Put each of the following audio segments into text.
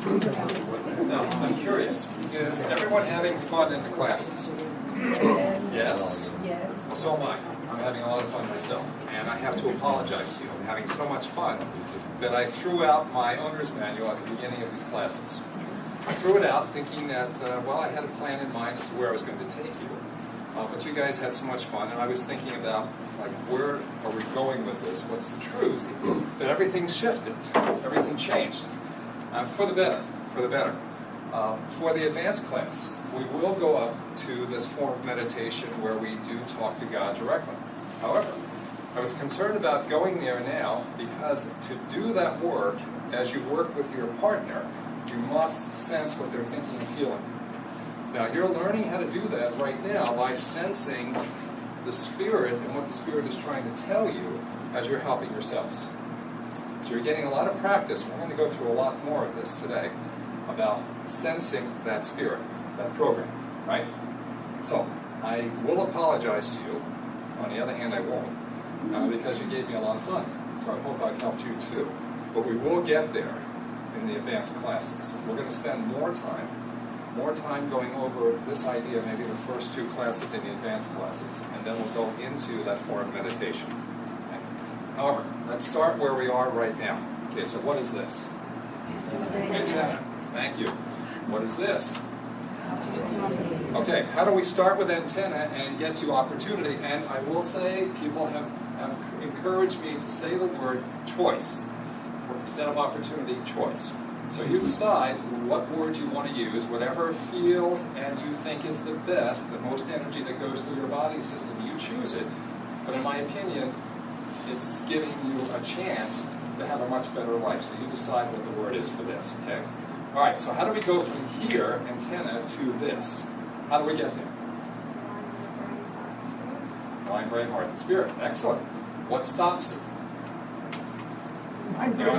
Now, I'm curious, is everyone having fun in the classes? Yes? Yes. So am I. I'm having a lot of fun myself. And I have to apologize to you. I'm having so much fun that I threw out my owner's manual at the beginning of these classes. I threw it out thinking that, well, I had a plan in mind as to where I was going to take you. But you guys had so much fun, and I was thinking about, like, where are we going with this? What's the truth? That everything shifted. Everything changed. For the better. For the better. For the advanced class, we will go up to this form of meditation where we do talk to God directly. However, I was concerned about going there now because to do that work, as you work with your partner, you must sense what they're thinking and feeling. Now, you're learning how to do that right now by sensing the Spirit and what the Spirit is trying to tell you as you're helping yourselves. So you're getting a lot of practice. We're going to go through a lot more of this today about sensing that Spirit, that program, right? So, I will apologize to you. On the other hand, I won't, because you gave me a lot of fun. So I hope I've helped you too. But we will get there in the advanced classes. We're going to spend more time going over this idea, maybe the first two classes in the advanced classes, and then we'll go into that form of meditation. Okay. However, let's start where we are right now. Okay, so what is this? Antenna. Thank you. What is this? Okay, how do we start with antenna and get to opportunity? And I will say, people have encouraged me to say the word choice. Instead of opportunity, choice. So you decide what word you want to use, whatever feels and you think is the best, the most energy that goes through your body system, you choose it. But in my opinion, it's giving you a chance to have a much better life. So you decide what the word is for this, okay? All right, so how do we go from here, antenna, to this? How do we get there? Mind, brain, heart, and spirit. Excellent. What stops it? Either our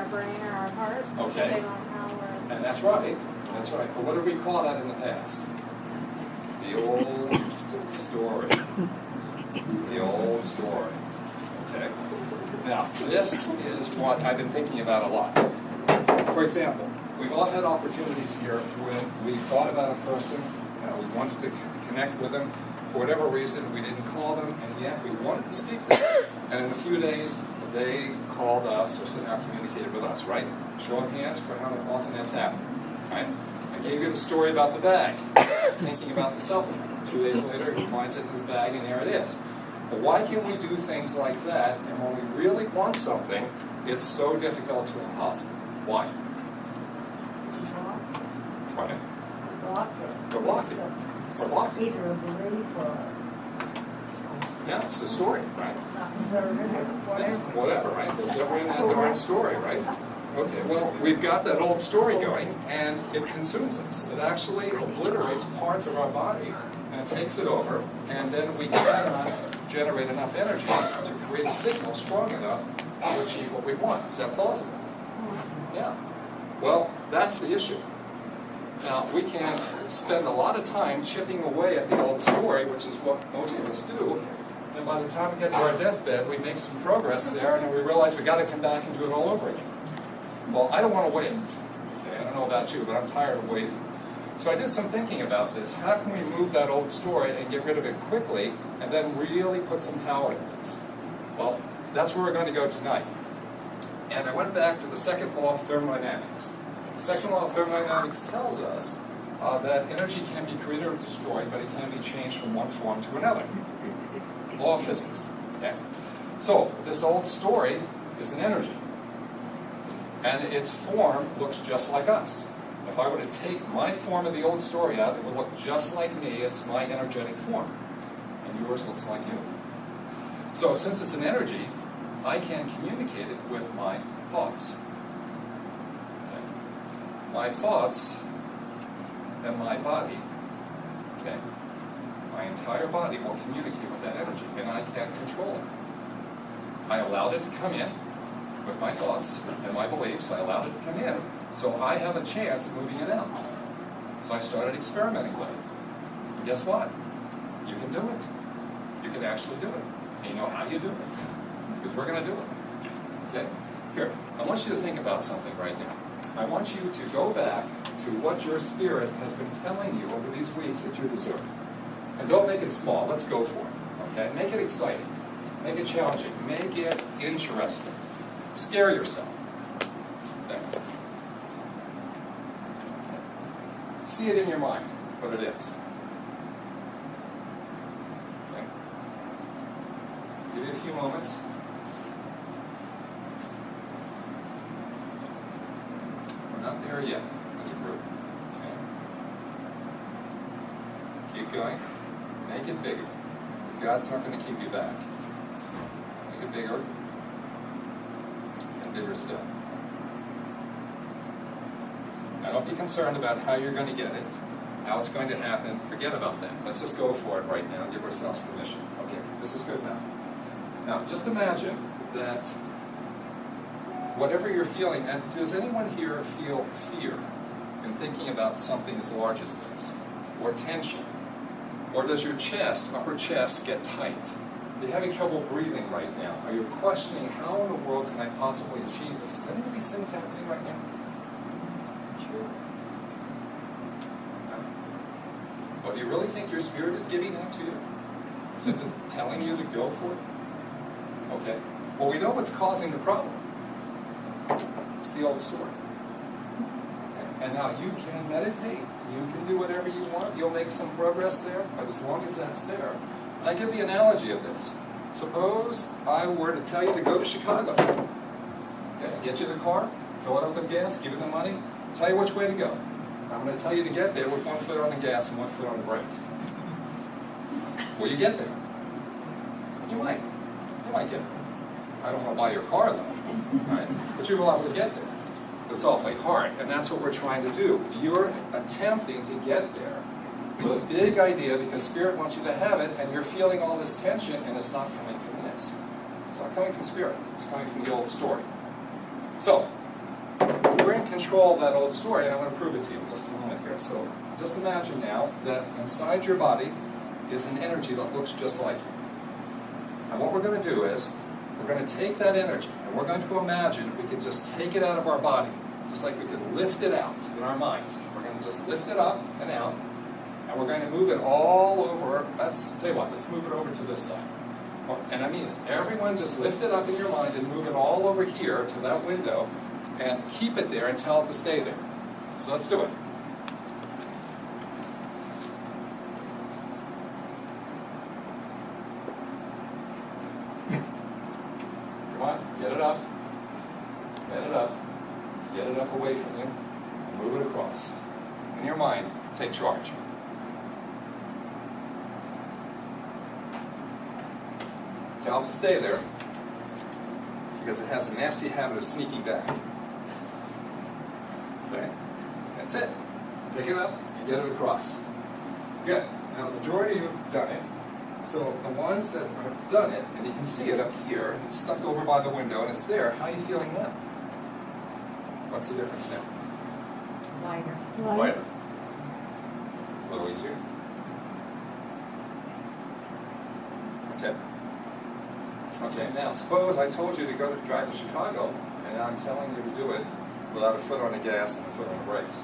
brain or our heart. Okay. Depending on how we're... And that's right. That's right. But what did we call that in the past? The old story. The old story. Okay. Now, this is what I've been thinking about a lot. For example, we've all had opportunities here when we thought about a person, we wanted to connect with them. For whatever reason, we didn't call them, and yet we wanted to speak to them. And in a few days, they called us or somehow communicated with us, right? Show of hands for how often that's happened, right? I gave you the story about the bag, thinking about the supplement. 2 days later, he finds it in his bag, and there it is. But why can we do things like that, and when we really want something, it's so difficult to impossible? Why? Why? Block it. Or block it. Either a belief or Yeah, it's a story, right? not deserving or Whatever, right? It's ever in that darn story, right? Okay, well, we've got that old story going, and it consumes us. It actually obliterates parts of our body, and it takes it over, and then we cannot generate enough energy to create a signal strong enough to achieve what we want. Is that plausible? Yeah. Well, that's the issue. Now, we can spend a lot of time chipping away at the old story, which is what most of us do, and by the time we get to our deathbed, we make some progress there, and then we realize we've got to come back and do it all over again. Well, I don't want to wait. Okay, I don't know about you, but I'm tired of waiting. So I did some thinking about this. How can we move that old story and get rid of it quickly, and then really put some power in this? Well, that's where we're going to go tonight. And I went back to the second law of thermodynamics. The second law of thermodynamics tells us that energy can be created or destroyed, but it can be changed from one form to another. Law of physics. Okay? So, this old story is an energy. And its form looks just like us. If I were to take my form of the old story out, it would look just like me. It's my energetic form. And yours looks like you. So, since it's an energy, I can communicate it with my thoughts. Okay? My thoughts and my body, okay? My entire body will communicate with that energy, and I can control it. I allowed it to come in with my thoughts and my beliefs. I allowed it to come in, so I have a chance of moving it out. So I started experimenting with it. And guess what? You can do it. You can actually do it. And you know how you do it. Because we're going to do it. Okay? Here, I want you to think about something right now. I want you to go back to what your spirit has been telling you over these weeks that you deserve. And don't make it small. Let's go for it. Okay? Make it exciting. Make it challenging. Make it interesting. Scare yourself. Okay. See it in your mind, what it is. Okay. Give it a few moments. We're not there yet as a group. Okay. Keep going. Make it bigger. God's not going to keep you back. Make it bigger. And bigger still. Now don't be concerned about how you're going to get it, how it's going to happen. Forget about that. Let's just go for it right now and give ourselves permission. Okay, this is good now. Now just imagine that whatever you're feeling, and does anyone here feel fear in thinking about something as large as this? Or tension? Or does your chest, upper chest, get tight? Are you having trouble breathing right now? Are you questioning how in the world can I possibly achieve this? Is any of these things happening right now? Sure. No? Well, do you really think your spirit is giving that to you? Since it's telling you to go for it? Okay. Well, we know what's causing the problem. It's the old story. Okay. And now you can meditate. You can do whatever you want. You'll make some progress there, but as long as that's there. I give the analogy of this. Suppose I were to tell you to go to Chicago. Okay, get you the car, fill it up with gas, give you the money, tell you which way to go. I'm going to tell you to get there with one foot on the gas and one foot on the brake. Will you get there? You might. You might get there. I don't want to buy your car though, right? But you will be able to get there. It's awfully hard, and that's what we're trying to do. You're attempting to get there with a big idea because Spirit wants you to have it, and you're feeling all this tension, and it's not coming from this. It's not coming from Spirit. It's coming from the old story. So, we're in control of that old story, and I'm going to prove it to you in just a moment here. So, just imagine now that inside your body is an energy that looks just like you. And what we're going to do is, we're going to take that energy, and we're going to imagine we can just take it out of our body, just like we could lift it out in our minds. We're going to just lift it up and out, and we're going to move it all over. Tell you what, let's move it over to this side. And I mean it. Everyone just lift it up in your mind and move it all over here to that window, and keep it there and tell it to stay there. So let's do it. Get it up. Get it up. Just get it up away from you and move it across. In your mind, take charge. Tell it to stay there because it has a nasty habit of sneaking back. Okay? That's it. Pick it up and get it across. Good. Now the majority of you have done it. So the ones that have done it, and you can see it up here, and it's stuck over by the window, and it's there, how are you feeling now? What's the difference now? Lighter. Lighter. A little easier. Okay. Okay, now suppose I told you to go to drive to Chicago, and I'm telling you to do it without a foot on the gas and a foot on the brakes.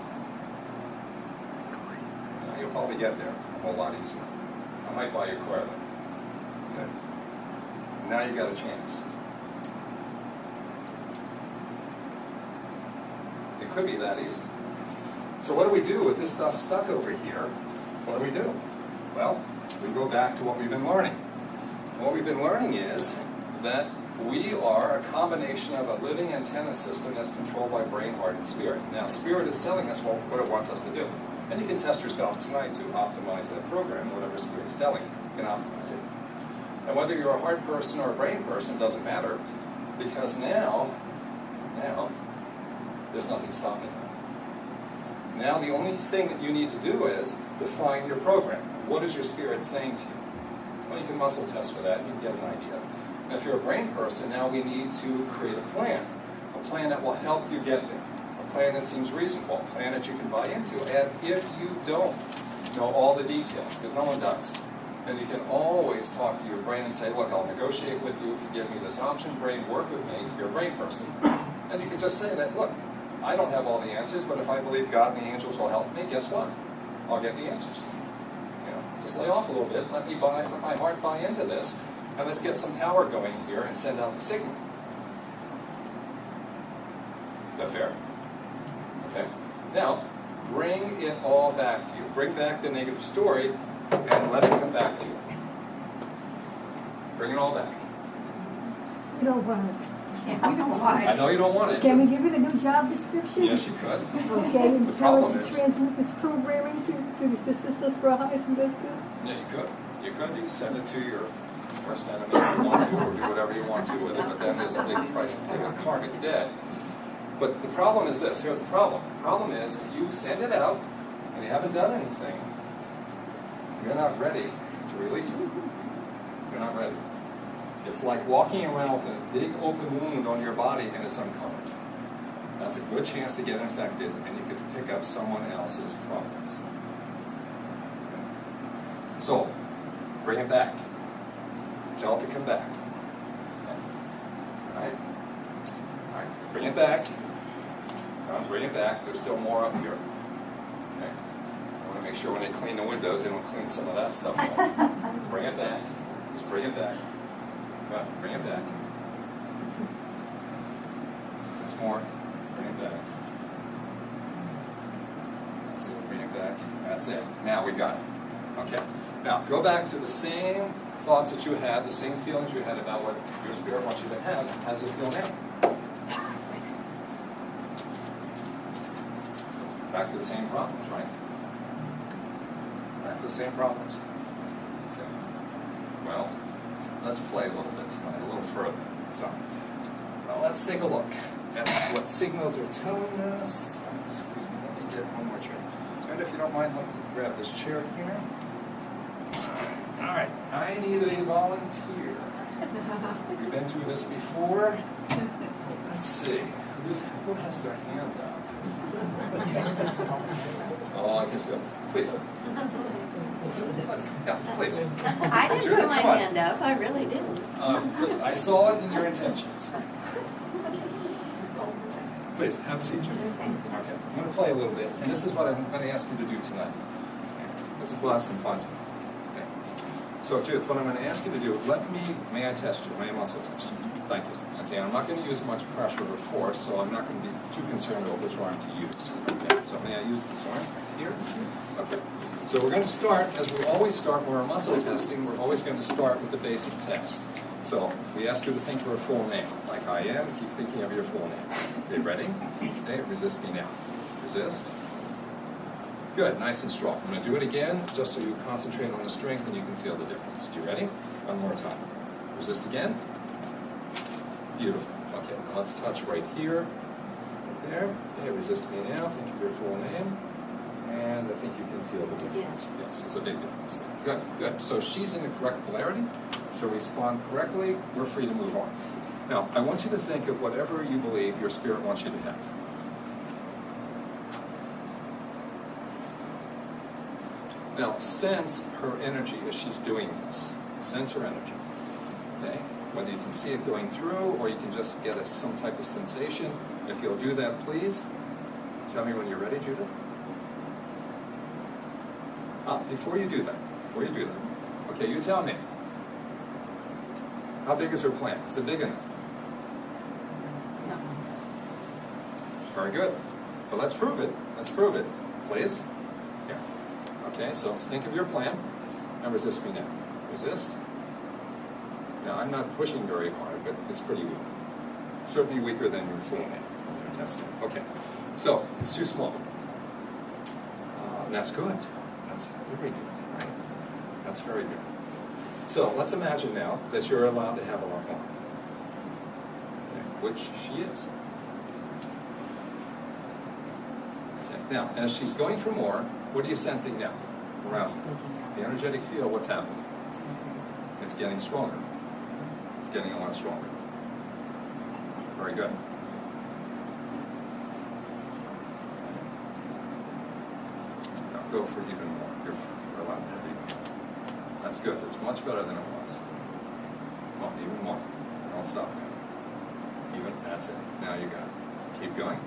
Now you'll probably get there a whole lot easier. I might buy your car then. Okay. Now you got a chance. It could be that easy. So what do we do with this stuff stuck over here? What do we do? Well, we go back to what we've been learning. And what we've been learning is that we are a combination of a living antenna system that's controlled by brain, heart, and spirit. Now, spirit is telling us what it wants us to do. And you can test yourself tonight to optimize that program, whatever Spirit's telling you. You can optimize it. And whether you're a heart person or a brain person doesn't matter, because now, there's nothing stopping you. Now the only thing that you need to do is define your program. What is your Spirit saying to you? Well, you can muscle test for that, and you can get an idea. And if you're a brain person, now we need to create a plan that will help you get there. A plan that seems reasonable, a plan that you can buy into. And if you don't know all the details, because no one does, then you can always talk to your brain and say, look, I'll negotiate with you if you give me this option. Brain, work with me if you're a brain person. And you can just say that, look, I don't have all the answers, but if I believe God and the angels will help me, guess what? I'll get the answers. You know, just lay off a little bit, let my heart buy into this, and let's get some power going here and send out the signal. Is that fair? Okay. Now, bring it all back to you. Bring back the negative story and let it come back to you. Bring it all back. We don't want it. Yeah, we don't want I it. know you don't want it. Can we give it a new job description? Yes, you could. Okay, and The tell it problem to is- transmit its programming to assist us for our highest and best good? Yeah, you could. You could send it to your worst enemy if you want to, or do whatever you want to with it, but then there's a big price to pay with karmic debt. But the problem is this. Here's the problem. The problem is if you send it out and you haven't done anything, you're not ready to release it. You're not ready. It's like walking around with a big open wound on your body and it's uncovered. That's a good chance to get infected and you could pick up someone else's problems. So, bring it back. Tell it to come back. All right? All right, bring it back. Now bring it back. There's still more up here. Okay? I want to make sure when they clean the windows, they don't clean some of that stuff off. Bring it back. Just bring it back. Good. Bring it back. There's more. Bring it back. That's it. Bring it back. That's it. Now we got it. Okay. Now go back to the same thoughts that you had, the same feelings you had about what your spirit wants you to have. How does it feel now? Back to the same problems, right? Back to the same problems. Okay. Well, let's play a little bit tonight, a little further. So, now let's take a look at what signals are telling us. Excuse me, let me get one more chair. And if you don't mind, let me grab this chair here. All right, I need a volunteer. We've been through this before. Let's see, who has their hand up? Oh, I can feel. Please. Let's, yeah, please. I didn't Judith, put my come on. hand up, I really didn't. I saw it in your intentions. Please, have a seat, Judith. Okay, I'm going to play a little bit, and this is what I'm going to ask you to do tonight. Okay. We'll have some fun tonight. Okay. So, Judith, what I'm going to ask you to do, may I test you? May I muscle test you? Thank you. Okay, I'm not going to use much pressure or force, so I'm not going to be too concerned about which arm to use. Okay, so may I use this arm here? Okay. So we're going to start, as we always start when we're muscle testing, we're always going to start with the basic test. So we ask you to think of your full name. Like I am, keep thinking of your full name. Okay, ready? Okay, resist me now. Resist. Good, nice and strong. I'm going to do it again, just so you concentrate on the strength and you can feel the difference. You ready? One more time. Resist again. Beautiful. Okay, now let's touch right here. Right there. Okay, resist me now. Think of your full name. And I think you can feel the difference. Yes, it's a big difference. Good, good. So she's in the correct polarity. She'll respond correctly. We're free to move on. Now, I want you to think of whatever you believe your spirit wants you to have. Now, sense her energy as she's doing this. Sense her energy. Okay? Whether you can see it going through or you can just get some type of sensation. If you'll do that, please. Tell me when you're ready, Judith. Before you do that, okay, you tell me. How big is her plant? Is it big enough? No. Very good. But let's prove it. Let's prove it. Please. Here. Okay, so think of your plan and resist me now. Resist. Now, I'm not pushing very hard, but it's pretty weak. Certainly weaker than your full name when you're testing. Okay, so it's too small. And that's good. That's very good, right? That's very good. So let's imagine now that you're allowed to have a lot more, okay, which she is. Okay. Now, as she's going for more, what are you sensing now around the energetic field? What's happening? It's getting stronger. It's getting a lot stronger. Very good. Now go for even more. You're allowed to have even more. That's good. It's much better than it was. Come on, even more. Don't stop now. Even, that's it. Now you got it. Keep going.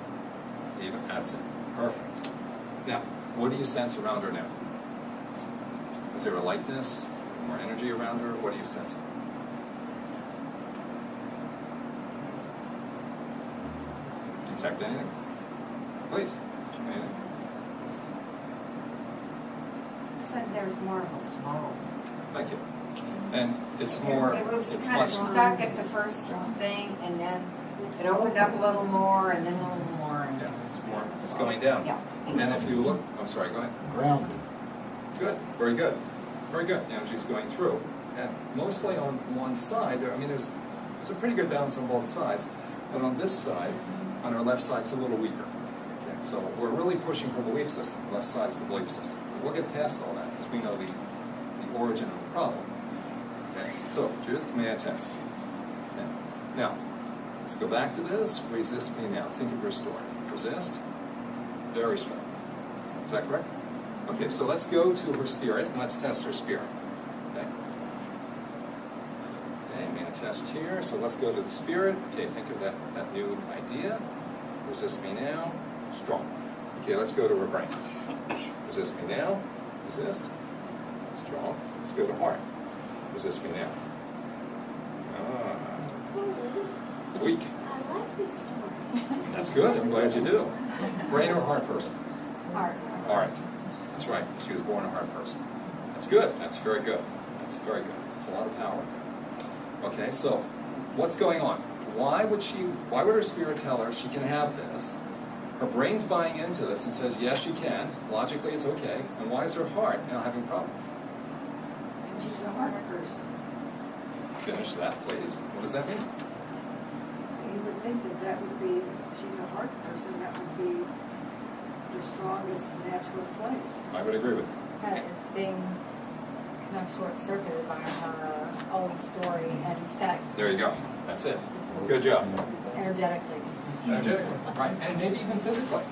Even, that's it. Perfect. Now, what do you sense around her now? Is there a lightness, more energy around her? What do you sense? Detect anything? Please. Anything? But there's more of a flow. Thank you. And it's more, It was it's kind of much, stuck at the first thing, and then it opened up a little more, and then a little more. And yeah, it's more, it's going down. Yeah. And if you look, I'm sorry, go ahead. Grounded. Good, very good. Very good. The energy's going through. And mostly on one side, I mean, there's a pretty good balance on both sides. But on this side, on our left side, it's a little weaker. Okay, so we're really pushing her belief system. The left side is the belief system. We'll get past all that because we know the origin of the problem. Okay, so Judith, may I test? Okay. Now, let's go back to this. Resist me now. Think of your story. Resist. Very strong. Is that correct? Okay, so let's go to her spirit and let's test her spirit. Okay. Okay, I'm going to test here. So let's go to the spirit. Okay, think of that new idea. Resist me now. Strong. Okay, let's go to her brain. Resist me now. Resist. Strong. Let's go to heart. Resist me now. It's weak. I like this story. That's good. I'm glad you do. Brain or heart person? Heart. Heart. That's right. She was born a heart person. That's good. That's very good. That's very good. That's a lot of power. Okay, so what's going on? Why would her spirit tell her she can have this? Her brain's buying into this and says, yes, you can. Logically, it's okay. And why is her heart now having problems? She's a heart person. Finish that, please. What does that mean? You would think that would be, if she's a heart person, that would be the strongest natural place. I would agree with you. It's being kind of short-circuited by her old story and that There you go. That's it. Good job. energetically. Energetically. Right. And maybe even physically.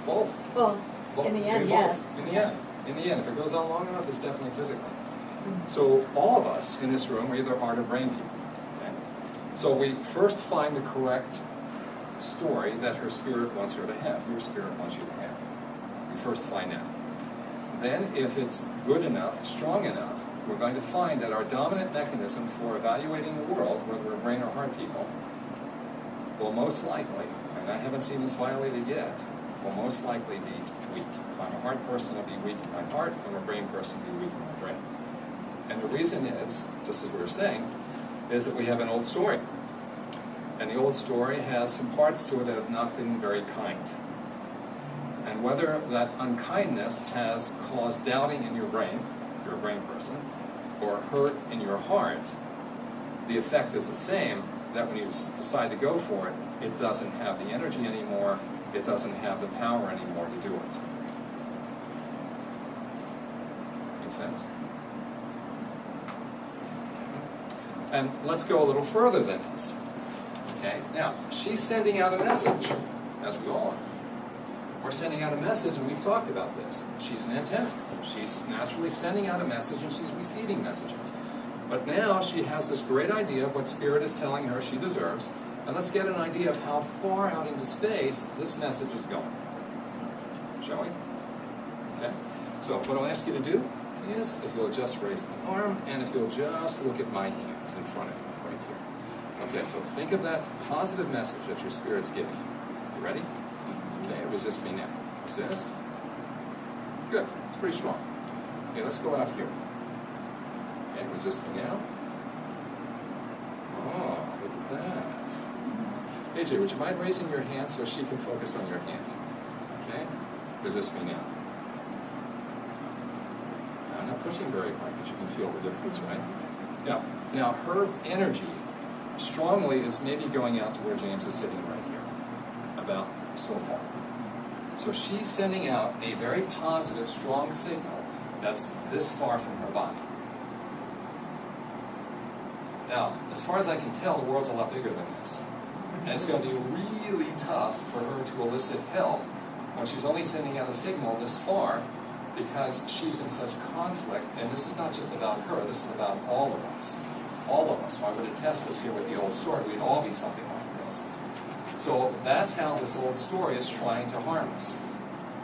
Both. Well, Both. in the end, Maybe yes. both. In the end. In the end. If it goes on long enough, it's definitely physical. So all of us in this room are either heart or brain people. Okay? So we first find the correct story that her spirit wants her to have. Your spirit wants you to have. We first find out. Then, if it's good enough, strong enough, we're going to find that our dominant mechanism for evaluating the world, whether we're brain or heart people, will most likely, and I haven't seen this violated yet, will most likely be weak. If I'm a heart person, I'll be weak in my heart. If I'm a brain person, I'll be weak in my brain. And the reason is, just as we were saying, is that we have an old story. And the old story has some parts to it that have not been very kind. And whether that unkindness has caused doubting in your brain, if you're a brain person, or hurt in your heart, the effect is the same, that when you decide to go for it, it doesn't have the energy anymore, it doesn't have the power anymore to do it. Make sense? And let's go a little further than this. Okay, now, she's sending out a message, as we all are. We're sending out a message, and we've talked about this. She's an antenna. She's naturally sending out a message, and she's receiving messages. But now she has this great idea of what Spirit is telling her she deserves, and let's get an idea of how far out into space this message is going. Shall we? Okay. So what I'll ask you to do is, if you'll just raise the arm, and if you'll just look at my hand in front of you, right here. Okay, so think of that positive message that your Spirit's giving you. You ready? Okay, resist me now. Resist. Good. It's pretty strong. Okay, let's go out here. Okay, resist me now. Oh, look at that. AJ, would you mind raising your hand so she can focus on your hand? Okay? Resist me now. I'm not pushing very hard, but you can feel the difference, right? Now her energy strongly is maybe going out to where James is sitting right here, about so far. So she's sending out a very positive, strong signal that's this far from her body. Now, as far as I can tell, the world's a lot bigger than this. And it's going to be really tough for her to elicit help when she's only sending out a signal this far, because she's in such conflict. And this is not just about her, this is about all of us. All of us. Why would it test us here with the old story? We'd all be something like this. So that's how this old story is trying to harm us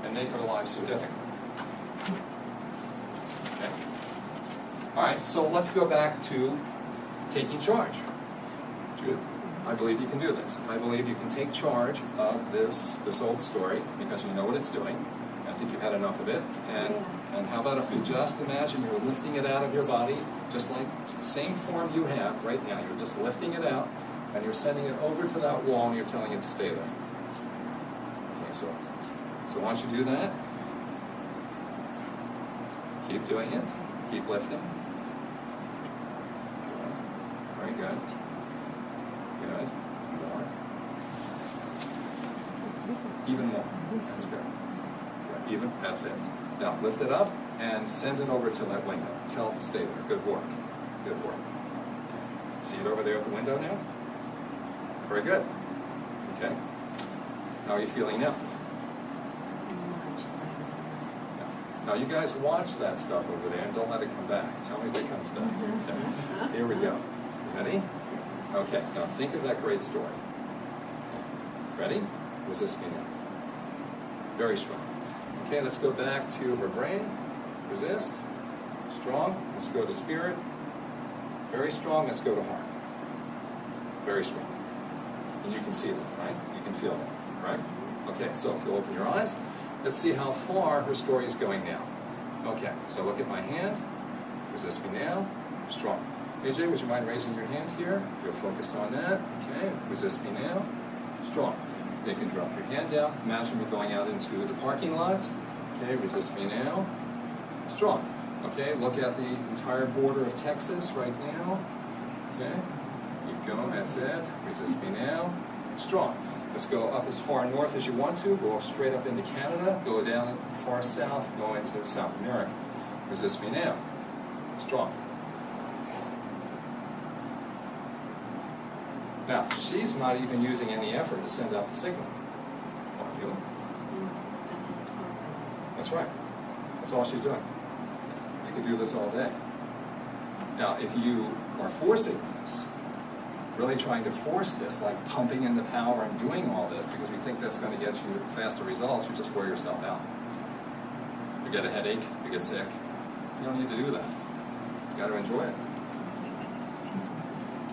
and make our lives so difficult. Okay. All right, so let's go back to taking charge. Judith, I believe you can do this. I believe you can take charge of this old story because you know what it's doing. I think you've had enough of it. And how about if you just imagine you're lifting it out of your body, just like the same form you have right now. You're just lifting it out, and you're sending it over to that wall, and you're telling it to stay there. Okay, so why don't you do that? Keep doing it. Keep lifting. Good. Very good. Good. More. Even more. That's good. Good. Even. That's it. Now lift it up and send it over to that window. Tell it to stay there. Good work. Good work. Okay. See it over there at the window now? Very good. Okay. How are you feeling now? Now you guys watch that stuff over there and don't let it come back. Tell me if it comes back. Okay. Here we go. Ready? Okay. Now think of that great story. Okay. Ready? Resist me now. Very strong. Okay, let's go back to her brain. Resist. Strong. Let's go to spirit. Very strong. Let's go to heart. Very strong. And you can see them, right? You can feel them, right? Okay, so if you'll open your eyes, let's see how far her story is going now. Okay, so look at my hand. Resist me now. Strong. AJ, would you mind raising your hand here? You'll focus on that. Okay, resist me now. Strong. You can drop your hand down. Imagine me going out into the parking lot. Okay, resist me now. Strong. Okay, look at the entire border of Texas right now. Okay, keep going, that's it. Resist me now. Strong. Let's go up as far north as you want to. Go straight up into Canada. Go down far south. Go into South America. Resist me now. Strong. Now, she's not even using any effort to send out the signal. Are you? That's right. That's all she's doing. You could do this all day. Now, if you are forcing this, really trying to force this, like pumping in the power and doing all this, because we think that's going to get you faster results, you just wear yourself out. You get a headache, you get sick. You don't need to do that. You got to enjoy it.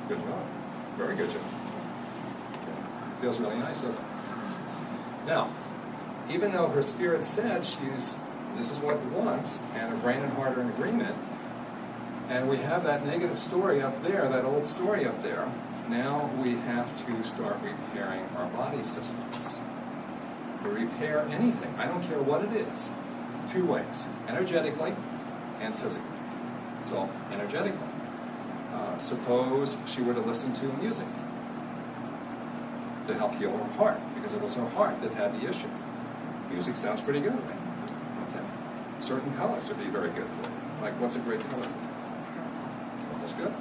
Good job. Very good job. Okay. Feels really nice, doesn't it? Now, even though her spirit said this is what it wants, and her brain and heart are in agreement, and we have that negative story up there, that old story up there, now we have to start repairing our body systems. To repair anything, I don't care what it is, two ways, energetically and physically. So, energetically. Suppose she were to listen to music to help heal her heart, because it was her heart that had the issue. Music sounds pretty good, right? Okay. Certain colors would be very good for you. Like, what's a great color for you? Purple's good.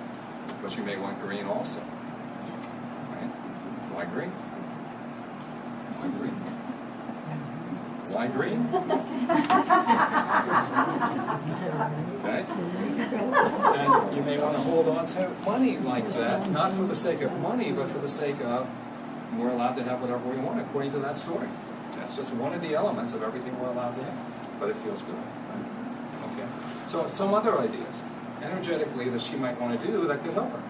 But you may want green also. Right? Why green? Why green? Why green? Okay? And you may want to hold on to money like that, not for the sake of money, but for the sake of we're allowed to have whatever we want according to that story. That's just one of the elements of everything we're allowed to have, but it feels good. Right? Okay. So some other ideas, energetically, that she might want to do that could help her.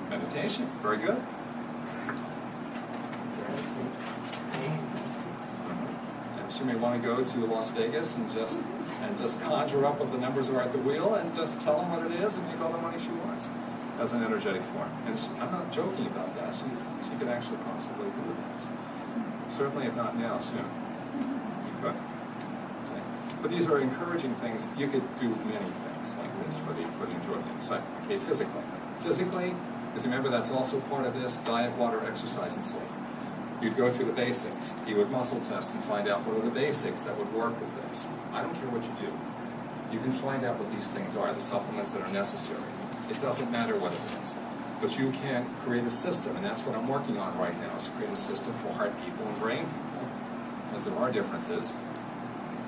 Meditation, very good. And she may want to go to Las Vegas and just conjure up what the numbers are at the wheel and just tell them what it is and make all the money she wants as an energetic form. And I'm not joking about that. She could actually possibly do this. Certainly, if not now, soon. You could. Okay. But these are encouraging things. You could do many things like this for the enjoyment and excitement. Okay, physically. Physically, because remember that's also part of this: diet, water, exercise, and sleep. You'd go through the basics. You would muscle test and find out what are the basics that would work with this. I don't care what you do. You can find out what these things are, the supplements that are necessary. It doesn't matter what it is. But you can create a system, and that's what I'm working on right now, is to create a system for heart people and brain people, because there are differences,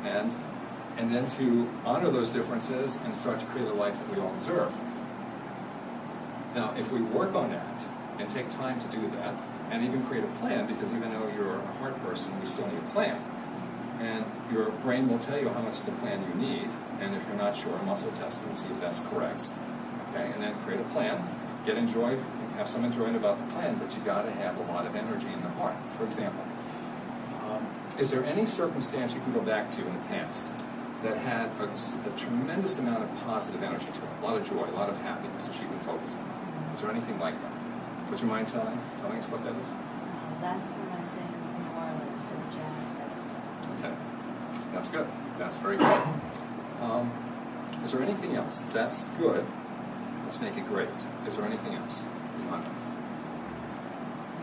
and then to honor those differences and start to create a life that we all deserve. Now, if we work on that and take time to do that, and even create a plan, because even though you're a heart person, we still need a plan. And your brain will tell you how much of the plan you need, and if you're not sure, muscle test and see if that's correct. Okay, and then create a plan, have some enjoyment about the plan, but you gotta have a lot of energy in the heart. For example, is there any circumstance you can go back to in the past that had a tremendous amount of positive energy to it, a lot of joy, a lot of happiness that you can focus on? Is there anything like that? Would you mind telling us what that is? Last time I was in New Orleans for the jazz festival. Okay, that's good. That's very good. Is there anything else? That's good. Let's make it great. Is there anything else beyond that?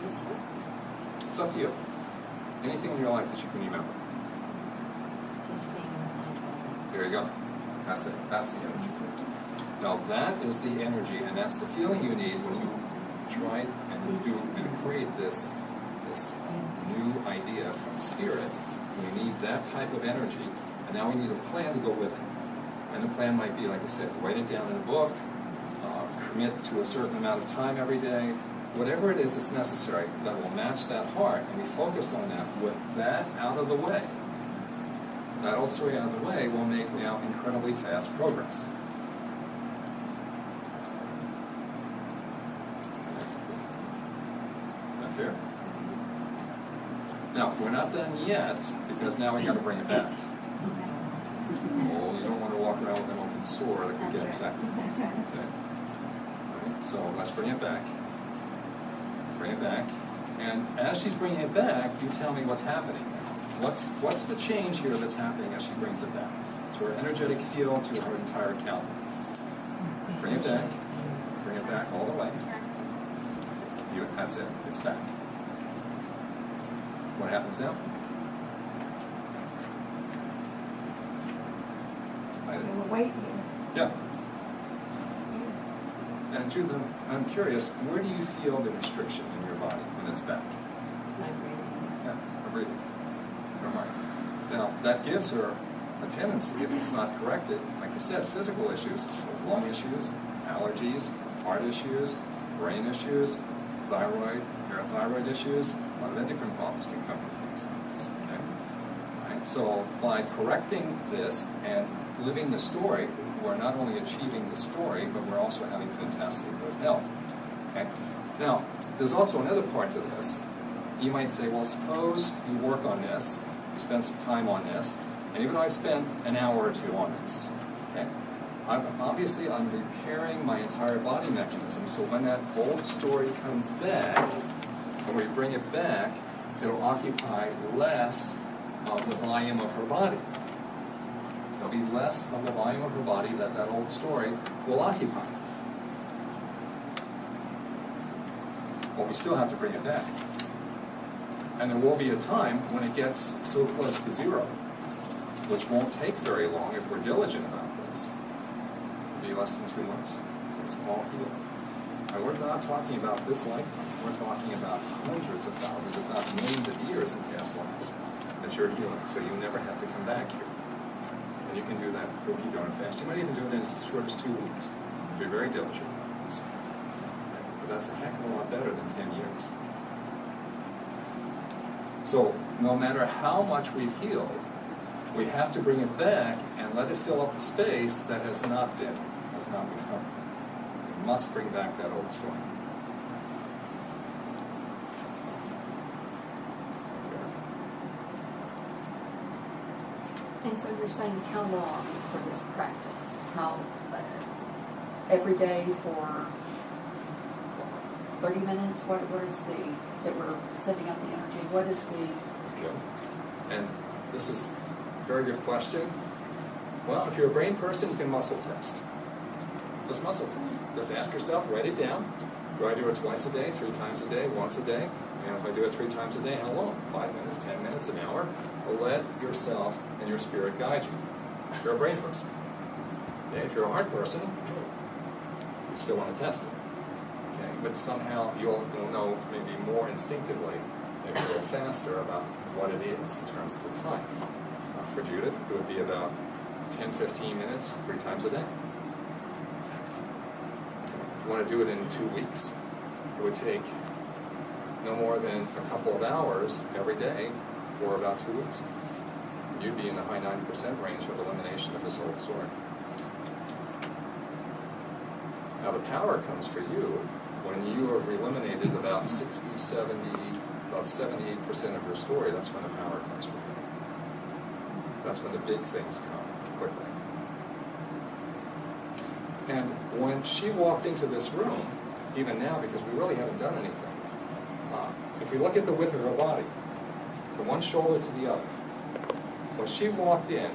Reason? It's up to you. Anything in your life that you can remember. Just being with my daughter. There you go. That's it. That's the energy. Now that is the energy, and that's the feeling you need when you try and do and create this new idea from spirit. We need that type of energy, and now we need a plan to go with it. And the plan might be, like I said, write it down in a book, commit to a certain amount of time every day, whatever it is that's necessary that will match that heart, and we focus on that. With that out of the way, that old story out of the way, will make now incredibly fast progress. Is that fair? Now, we're not done yet, because now we got to bring it back. Oh, you don't want to walk around with an open sore that could get infected. Okay. All right, so let's bring it back. Bring it back. And as she's bringing it back, you tell me what's happening. What's the change here that's happening as she brings it back? To her energetic field, to her entire countenance. Bring it back. Bring it back all the way. That's it. It's back. What happens now? Wait. Yeah. And truth, I'm curious, where do you feel the restriction in your body when it's back? My breathing. Yeah, her breathing. Her heart. Now, that gives her a tendency, if it's not corrected, like you said, physical issues, lung issues, allergies, heart issues, brain issues, thyroid, parathyroid issues, a lot of endocrine problems can come from things like this, okay? All right, so by correcting this and living the story, we're not only achieving the story, but we're also having fantastic good health. Okay? Now, there's also another part to this. You might say, well, suppose you work on this, you spend some time on this, and even though I've spent an hour or two on this, okay, I'm repairing my entire body mechanism, so when that old story comes back, when we bring it back, it'll occupy less of the volume of her body. There'll be less of the volume of her body that old story will occupy. But we still have to bring it back. And there will be a time when it gets so close to zero, which won't take very long if we're diligent about this. It'll be less than 2 months. It's all healed. And we're not talking about this lifetime. We're talking about hundreds of thousands, if not millions of years in past lives that you're healing, so you never have to come back here. And you can do that cookie dough fast. You might even do it in as short as 2 weeks. Be very diligent about this. But that's a heck of a lot better than 10 years. So no matter how much we've healed, we have to bring it back and let it fill up the space that has not been covered. We must bring back that old story. And so you're saying how long for this practice? Every day for 30 minutes? What is that we're setting up the energy? What is the... Okay. And this is a very good question. Well, if you're a brain person, you can muscle test. Just muscle test. Just ask yourself, write it down. Do I do it twice a day, 3 times a day, once a day? And if I do it 3 times a day, how long? 5 minutes, 10 minutes, an hour? Let yourself and your spirit guide you. If you're a brain person. Okay, if you're a heart person, you still want to test it. Okay, but somehow you'll know maybe more instinctively, maybe a little faster about what it is in terms of the time. For Judith, it would be about 10-15 minutes 3 times a day. If you want to do it in 2 weeks, it would take no more than a couple of hours every day for about 2 weeks. You'd be in the high 90% range of elimination of this old story. Now the power comes for you when you have eliminated about 60, 70, about 78% of your story. That's when the power comes for you. That's when the big things come quickly. And when she walked into this room, even now, because we really haven't done anything, if we look at the width of her body, from one shoulder to the other, when she walked in,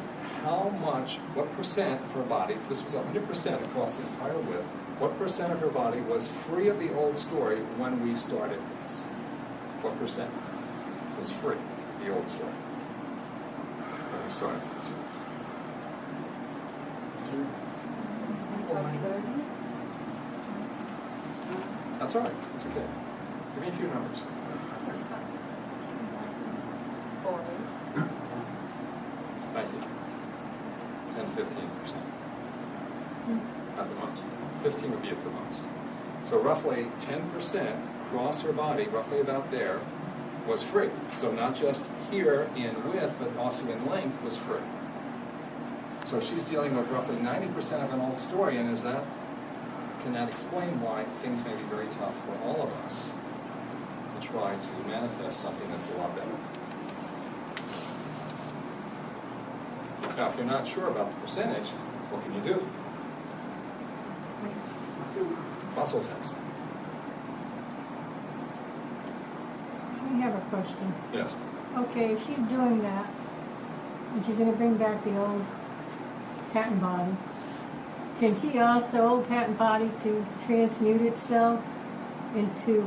how much, what percent of her body, if this was 100% across the entire width, what percent of her body was free of the old story when we started this? What percent was free of the old story when we started this? That's all right. That's okay. Give me a few numbers. 40. Thank you. 10, 15%. At the most. 15 would be at the most. So roughly 10% across her body, roughly about there, was free. So not just here in width, but also in length was free. So she's dealing with roughly 90% of an old story, and can that explain why things may be very tough for all of us to try to manifest something that's a lot better? Now, if you're not sure about the percentage, what can you do? Muscle test. I have a question. Yes. Okay, if she's doing that, and she's going to bring back the old pattern body, can she ask the old pattern body to transmute itself into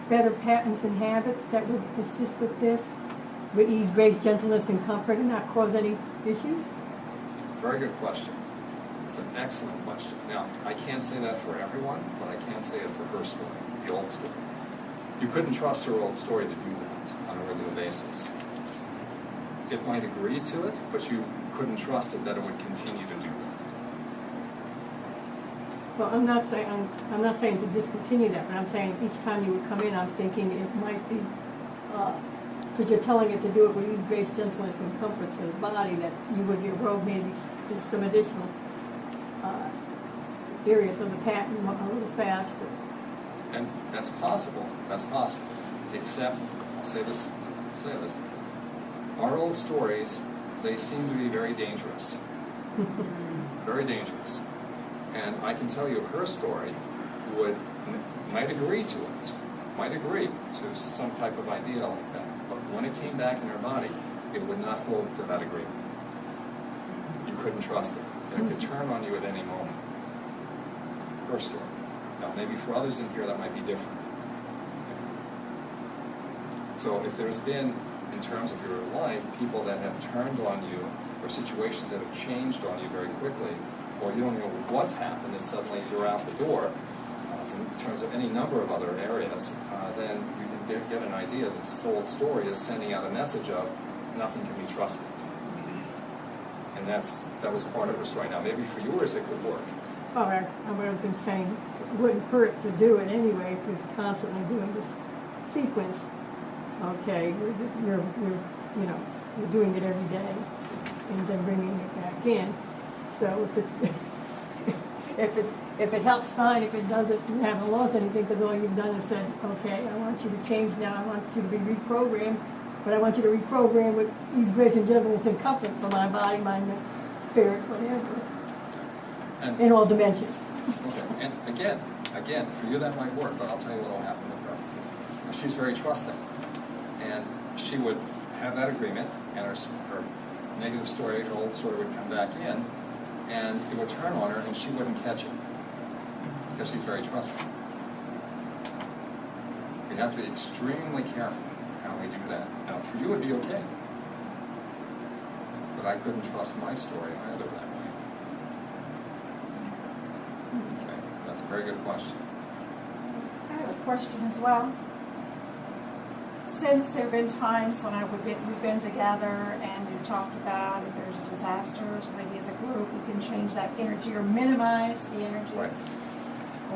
better patterns and habits that would assist with this, with ease, grace, gentleness, and comfort, and not cause any issues? Very good question. It's an excellent question. Now, I can't say that for everyone, but I can say it for her story, the old story. You couldn't trust her old story to do that on a regular basis. It might agree to it, but you couldn't trust it that it would continue to do that. Well, I'm not saying to discontinue that, but I'm saying each time you would come in, I'm thinking it might be, because you're telling it to do it with ease, grace, gentleness, and comfort for the body, that you would erode maybe some additional areas of the pattern a little faster. And that's possible. That's possible. Except, I'll say this. Our old stories, they seem to be very dangerous. Very dangerous. And I can tell you her story might agree to it, might agree to some type of idea like that. But when it came back in her body, it would not hold to that agreement. You couldn't trust it. And it could turn on you at any moment. Her story. Now, maybe for others in here that might be different. So if there's been, in terms of your life, people that have turned on you, or situations that have changed on you very quickly, or you don't know what's happened and suddenly you're out the door, in terms of any number of other areas, then you can get an idea that this old story is sending out a message of nothing can be trusted. And that was part of her story. Now, maybe for yours it could work. Oh, I would have been saying it wouldn't hurt to do it anyway if you're constantly doing this sequence. Okay, you're doing it every day and then bringing it back in. So if it helps, fine. If it doesn't, you haven't lost anything because all you've done is said, okay, I want you to change now. I want you to be reprogrammed, but I want you to reprogram with ease, grace, and gentleness and comfort for my body, mind, spirit, whatever, in all dimensions. Okay. And again, for you that might work, but I'll tell you what will happen with her. She's very trusting, and she would have that agreement, and her negative story, her old story would come back in, and it would turn on her, and she wouldn't catch it because she's very trusting. You have to be extremely careful how we do that. Now, for you, it would be okay, but I couldn't trust my story either that way. Okay, that's a very good question. I have a question as well. Since there have been times when we've been together and we've talked about if there's disasters, maybe as a group we can change that energy or minimize the energies. Right.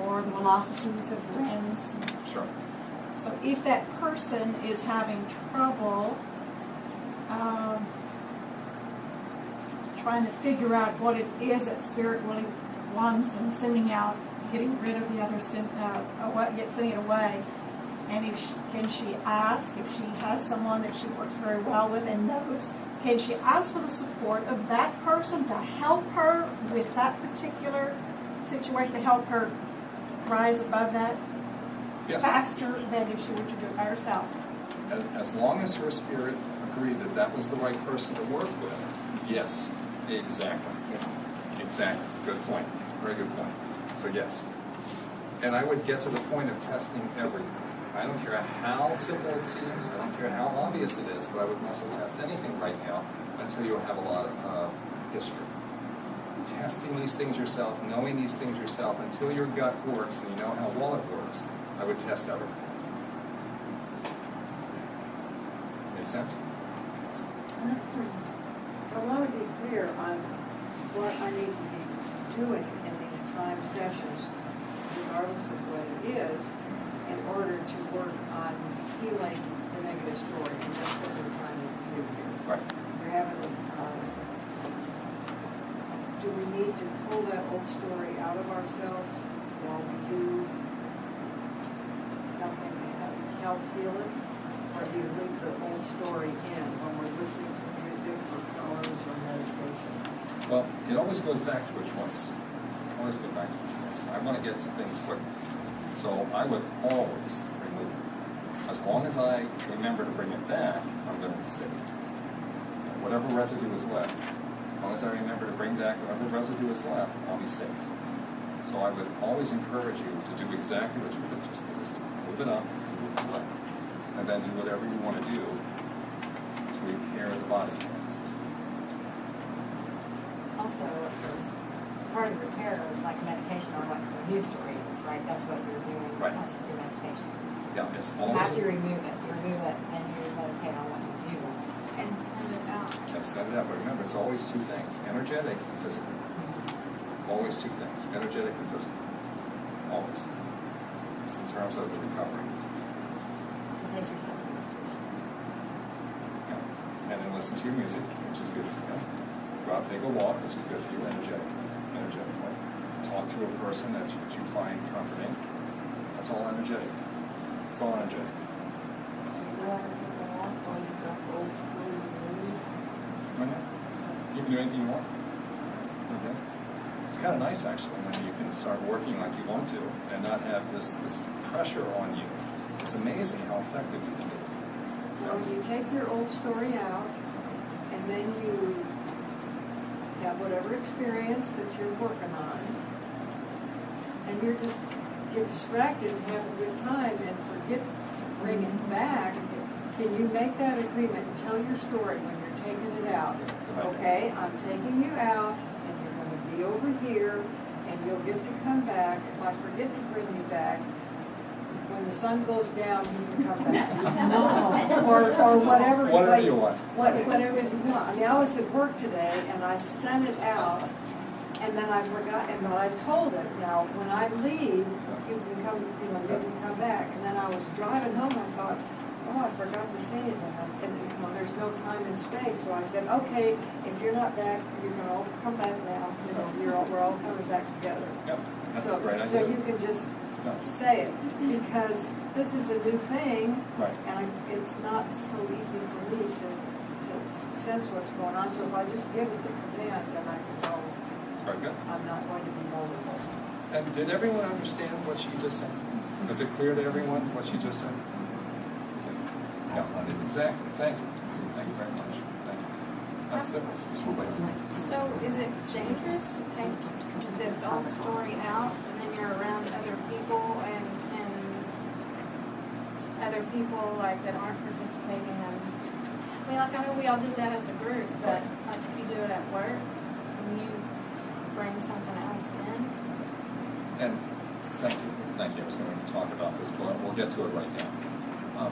or the velocities of winds. Sure. So if that person is having trouble trying to figure out what it is that Spirit really wants and sending out, getting rid of the other sin, sending it away, and can she ask if she has someone that she works very well with and knows? Can she ask for the support of that person to help her with that particular situation, to help her rise above that Yes. faster than if she were to do it by herself? As long as her spirit agreed that that was the right person to work with, yes, exactly. Exactly. Good point. Very good point. So yes. And I would get to the point of testing everything. I don't care how simple it seems, I don't care how obvious it is, but I would also test anything right now until you have a lot of history. Testing these things yourself, knowing these things yourself, until your gut works and you know how well it works, I would test everything. Make sense? I want to be clear on what I need to be doing in these time sessions, regardless of what it is, in order to work on healing the negative story, and that's what we're trying to do here. Right. We're having do we need to pull that old story out of ourselves while we do something to help heal it? Or do you leave the old story in when we're listening to music or colors or meditation? Well, it always goes back to a choice. Always goes back to a choice. I want to get to things quickly. So I would always remove it. As long as I remember to bring it back, I'm going to be safe. Whatever residue is left, as long as I remember to bring back whatever residue is left, I'll be safe. So I would always encourage you to do exactly what you did just do, is move it up, move it away, and then do whatever you want to do to repair the body process. Also, part of repair is like meditation or what the news story is, right? That's what you're doing. Right. That's your meditation. Yeah, it's always. After you remove it, and you meditate on what you do. And send it out. Set it up, but remember, it's always two things, energetic and physical. Always two things, energetic and physical. Always. In terms of the recovery. So take yourself to the station. Yeah. And then listen to your music, which is good for you. Go out, take a walk, which is good for you, energetic. Energetically. Talk to a person that you find comforting. That's all energetic. It's all energetic. You can do anything you want. Okay. It's kind of nice actually when you can start working like you want to and not have this pressure on you. It's amazing how effective you can be. Well, you take your old story out, and then you have whatever experience that you're working on, and you're just get distracted and have a good time and forget to bring it back. Can you make that agreement and tell your story when you're taking it out? Okay, I'm taking you out, and you're going to be over here, and you'll get to come back. If I forget to bring you back, when the sun goes down, you can come back. or whatever. Whatever you want. Whatever you want. I mean, I was at work today, and I sent it out, and then I forgot, and then I told it. Now, when I leave, you can come, you can come back. And then I was driving home, I thought, oh, I forgot to say anything. And there's no time and space. So I said, okay, if you're not back, you can all come back now. We're all coming back together. Yep, that's So, a great idea. so you can just say it, because this is a new thing, Right. and it's not so easy for me to sense what's going on. So if I just give it the command, then I can know Very good. I'm not going to be vulnerable. And did everyone understand what she just said? Was it clear to everyone what she just said? Yeah, exactly. Thank you. Thank you very much. Thank you. That's the two ways. So is it dangerous to take this old story out and then you're around other people and other people like that aren't participating in? I mean, we all did that as a group, but like if you do it at work and you bring something else in. And thank you. Thank you. I was going to talk about this, but we'll get to it right now.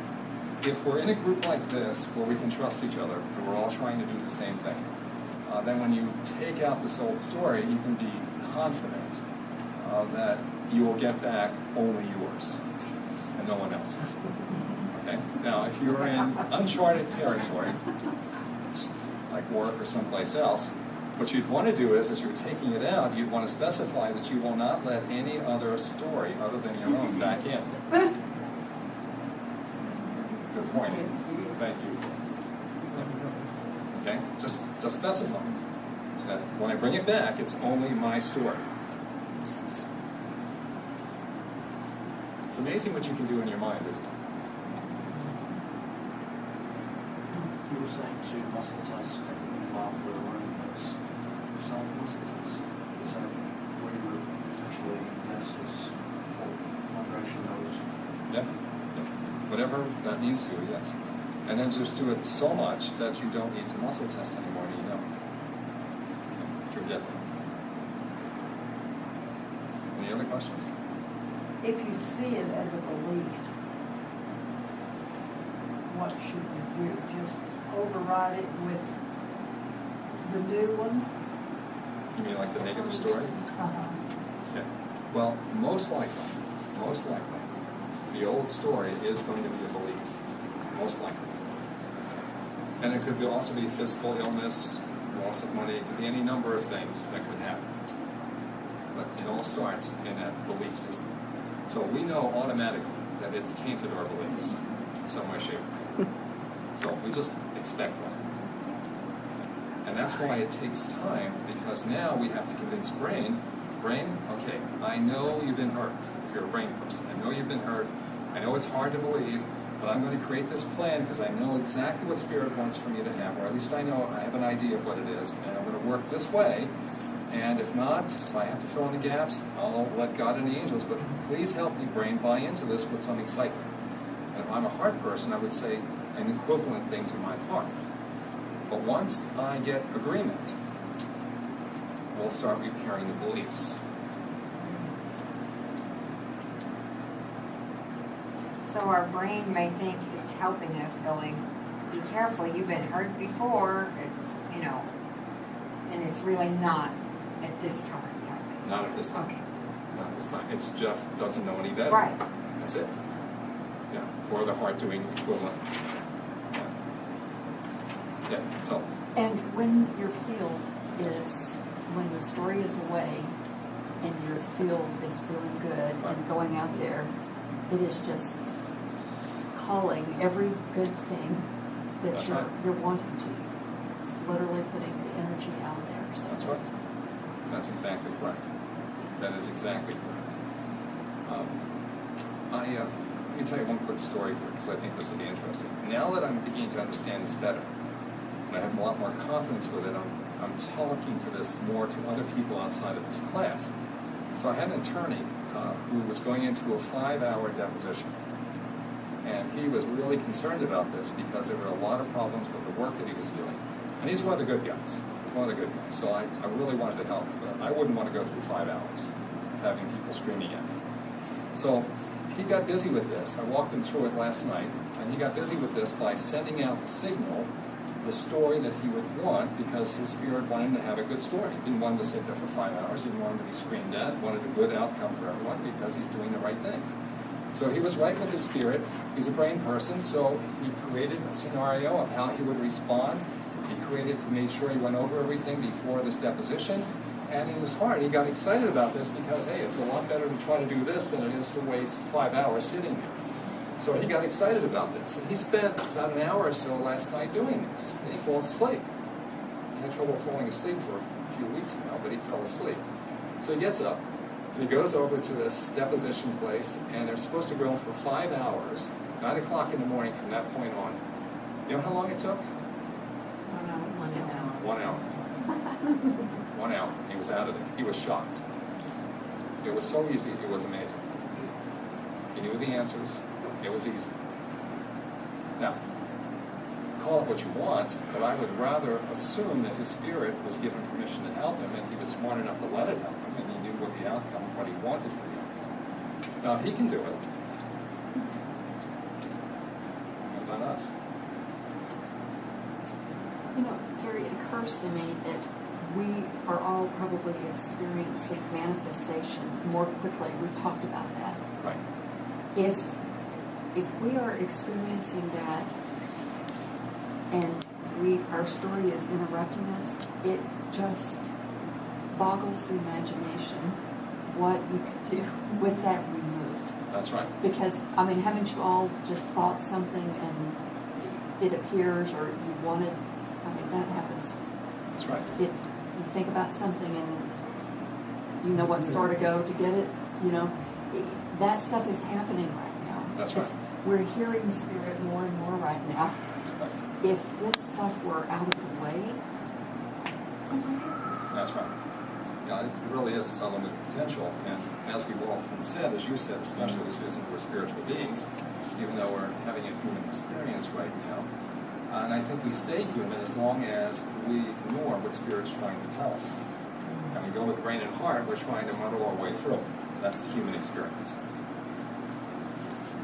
If we're in a group like this where we can trust each other and we're all trying to do the same thing, then when you take out this old story, you can be confident that you will get back only yours and no one else's. Okay? Now, if you're in uncharted territory, like work or someplace else, what you'd want to do is, as you're taking it out, you'd want to specify that you will not let any other story other than your own back in. Good point. Thank you. Okay? Just specify that when I bring it back, it's only my story. It's amazing what you can do in your mind, isn't it? You were saying to muscle test while we were learning this. Self-muscle test. Is that where you were essentially, yes, is one direction goes? Yeah. Whatever that means to you, yes. And then just do it so much that you don't need to muscle test anymore, you know. Forget that. Any other questions? If you see it as a belief, what should you do? Just override it with the new one? You mean like the negative story? Uh-huh. Okay. Well, most likely, the old story is going to be a belief. Most likely. And it could also be physical illness, loss of money, it could be any number of things that could happen. But it all starts in that belief system. So we know automatically that it's tainted our beliefs in some way, shape, or form. So we just expect that. And that's why it takes time, because now we have to convince brain, okay, I know you've been hurt, if you're a brain person. I know you've been hurt. I know it's hard to believe, but I'm going to create this plan because I know exactly what Spirit wants for me to have, or at least I know I have an idea of what it is, and I'm going to work this way. And if not, if I have to fill in the gaps, I'll let God and the angels, but please help me, brain, buy into this with some excitement. And if I'm a heart person, I would say an equivalent thing to my heart. But once I get agreement, we'll start repairing the beliefs. So our brain may think it's helping us, going, be careful, you've been hurt before, it's, you know, and it's really not at this time. Not at this time. Okay. Not at this time. It just doesn't know any better. Right. That's it. Yeah. Or the heart doing equivalent. Yeah. So. And when your field is, when the story is away and your field is feeling good and going out there, it is just calling every good thing that That's you're, right. you're wanting to. It's literally putting the energy out there. So That's right. That's exactly correct. That is exactly correct. Let me tell you one quick story here, because I think this will be interesting. Now that I'm beginning to understand this better, and I have a lot more confidence with it, I'm talking to this more to other people outside of this class. So I had an attorney who was going into a 5-hour deposition. And he was really concerned about this because there were a lot of problems with the work that he was doing. And he's one of the good guys. He's one of the good guys. So I really wanted to help him, but I wouldn't want to go through 5 hours of having people screaming at me. So he got busy with this. I walked him through it last night, and he got busy with this by sending out the signal, the story that he would want, because his spirit wanted him to have a good story. He didn't want him to sit there for 5 hours. He didn't want him to be screamed at. Wanted a good outcome for everyone because he's doing the right things. So he was right with his spirit. He's a brain person, so he created a scenario of how he would respond. He made sure he went over everything before this deposition. And in his heart, he got excited about this because, hey, it's a lot better to try to do this than it is to waste 5 hours sitting there. So he got excited about this. And he spent about an hour or so last night doing this. And he falls asleep. He had trouble falling asleep for a few weeks now, but he fell asleep. So he gets up, and he goes over to this deposition place, and they're supposed to go for 5 hours, 9 o'clock in the morning from that point on. You know how long it took? 1 hour. 1 hour. 1 hour. He was out of there. He was shocked. It was so easy, it was amazing. He knew the answers. It was easy. Now, call it what you want, but I would rather assume that his spirit was given permission to help him, and he was smart enough to let it help him, and he knew what the outcome, what he wanted for the outcome. Now, if he can do it, what about us? You know, Gary, it occurs to me that we are all probably experiencing manifestation more quickly. We've talked about that. Right. If we are experiencing that and our story is interrupting us, it just boggles the imagination what you could do with that removed. That's right. Because, I mean, haven't you all just thought something and it appears, or you wanted, I mean, that happens. That's right. You think about something and you know what store to go to get it, you know. That stuff is happening right now. That's right. We're hearing spirit more and more right now. If this stuff were out of the way, oh my goodness. That's right. Yeah, it really is this unlimited potential, and as we've often said, as you said, especially Susan, we're spiritual beings, even though we're having a human experience right now. And I think we stay human as long as we ignore what Spirit's trying to tell us. And we go with brain and heart, we're trying to muddle our way through. That's the human experience.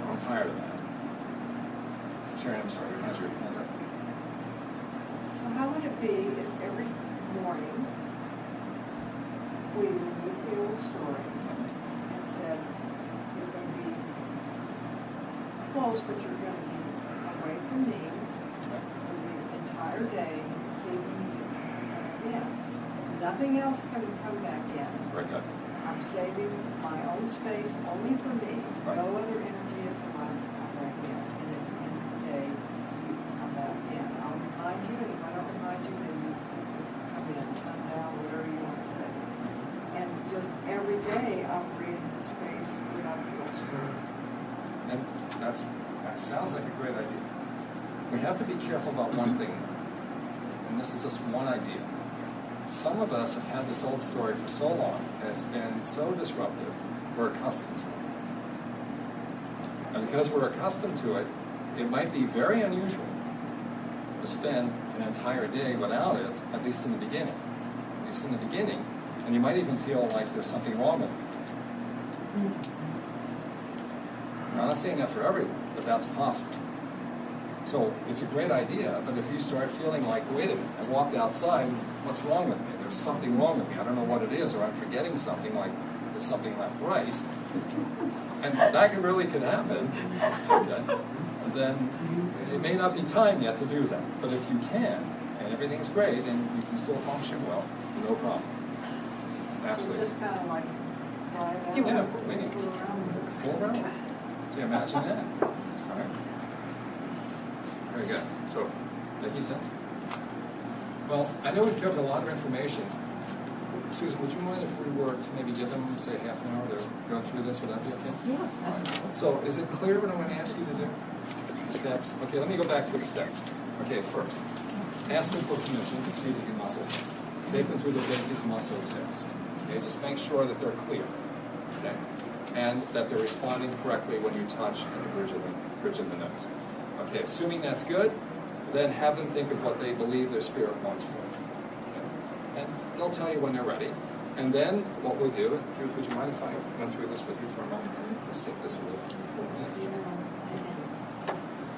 I'm tired of that. Sharon, I'm sorry, you had your hand up. So how would it be if every morning we removed the old story and said, you're going to be close, but you're going to be away from me for the entire day, this evening you can come back in. Nothing else can come back in. Very good. I'm saving my own space only for me. Right. No other energy is allowed to come back in. And at the end of the day, you can come back in. I'll remind you, and if I don't remind you, then you come in somehow, whatever you want to say. And just every day operating the space without the old story. And that sounds like a great idea. We have to be careful about one thing, and this is just one idea. Some of us have had this old story for so long, and it's been so disruptive, we're accustomed to it. And because we're accustomed to it, it might be very unusual to spend an entire day without it, at least in the beginning. At least in the beginning, and you might even feel like there's something wrong with it. Now, I'm not saying that for everyone, but that's possible. So it's a great idea, but if you start feeling like, wait a minute, I walked outside, what's wrong with me? There's something wrong with me. I don't know what it is, or I'm forgetting something, like there's something not right. And that really could happen. Okay. Then it may not be time yet to do that. But if you can, and everything's great, and you can still function well, no problem. Absolutely. So just kind of like try it out. Yeah, fool around. Full round. Can you imagine that? All right. Very good. So, making sense? Well, I know we've covered a lot of information. Susan, would you mind if we were to maybe give them, say, half an hour to go through this? Would that be okay? Yeah, All right. absolutely. So, is it clear what I'm going to ask you to do? The steps. Okay, let me go back through the steps. Okay, first, ask them for permission to see if you can muscle test. Take them through the basic muscle test. Okay, just make sure that they're clear. Okay, and that they're responding correctly when you touch the bridge of the nose. Okay, assuming that's good, then have them think of what they believe their spirit wants for them. Okay? And they'll tell you when they're ready. And then what we'll do, Ruth, would you mind if I went through this with you for a moment? Let's take this a little for a minute. You know,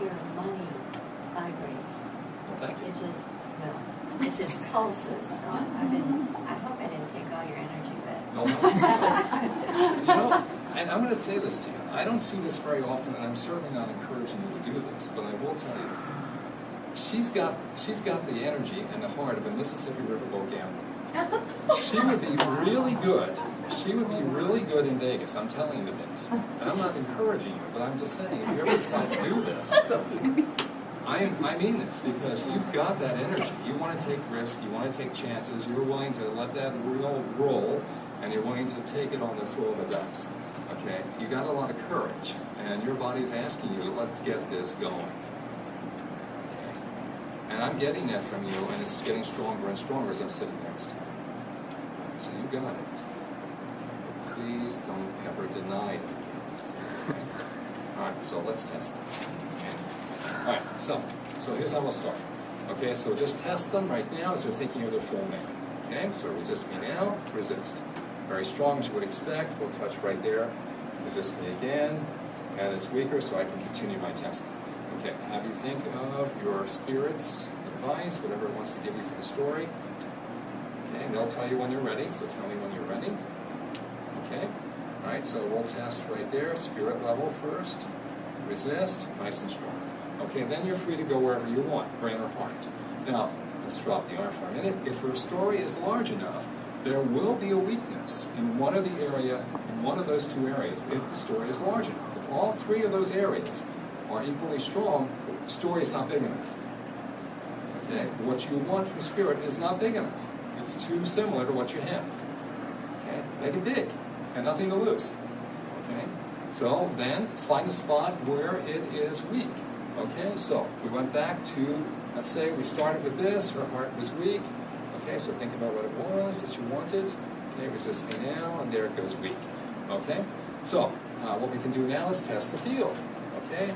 your money vibrates. Well, thank you. It just pulses. So I hope I didn't take all your energy, but No, that was good. you know, and I'm going to say this to you. I don't see this very often, and I'm certainly not encouraging you to do this, but I will tell you, she's got the energy and the heart of a Mississippi Riverboat gambler. She would be really good. She would be really good in Vegas. I'm telling you this. And I'm not encouraging you, but I'm just saying, if you ever decide to do this, I mean this, because you've got that energy. You want to take risks, you want to take chances, you're willing to let that wheel roll, and you're willing to take it on the throw of a dice. Okay? You got a lot of courage, and your body's asking you, let's get this going. Okay? And I'm getting that from you, and it's getting stronger and stronger as I'm sitting next to you. So you got it. Please don't ever deny it. Okay? All right, so let's test this. Okay? All right, so here's how we'll start. Okay, so just test them right now as they're thinking of their full name. Okay, so resist me now, resist. Very strong as you would expect, we'll touch right there. Resist me again, and it's weaker, so I can continue my testing. Okay, have you think of your spirit's advice, whatever it wants to give you for the story. Okay, and they'll tell you when you're ready, so tell me when you're ready. Okay, all right, so we'll test right there, spirit level first, resist, nice and strong. Okay, then you're free to go wherever you want, brain or heart. Now, let's drop the arm for a minute. If her story is large enough, there will be a weakness in one of the area, in one of those two areas, if the story is large enough. If all three of those areas are equally strong, the story is not big enough. Okay? What you want from spirit is not big enough. It's too similar to what you have. Okay? Make it big, and nothing to lose. Okay? So then find a spot where it is weak. Okay, so we went back to, let's say we started with this, her heart was weak. Okay, so think about what it was that you wanted. Okay, resist me now, and there it goes weak. Okay, so what we can do now is test the field. Okay,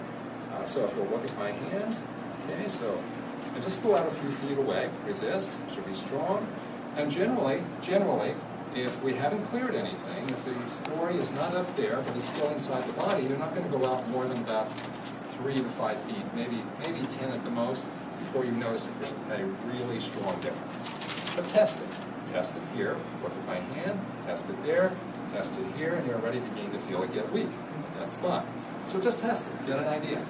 so if you'll look at my hand, okay, so I just go out a few feet away, resist, should be strong. And generally, if we haven't cleared anything, if the story is not up there, but it's still inside the body, you're not going to go out more than about 3 to 5 feet, maybe 10 at the most, before you notice if there's a really strong difference. But test it. Test it here, look at my hand, test it there, test it here, and you're already beginning to feel it get weak in that spot. So just test it, get an idea.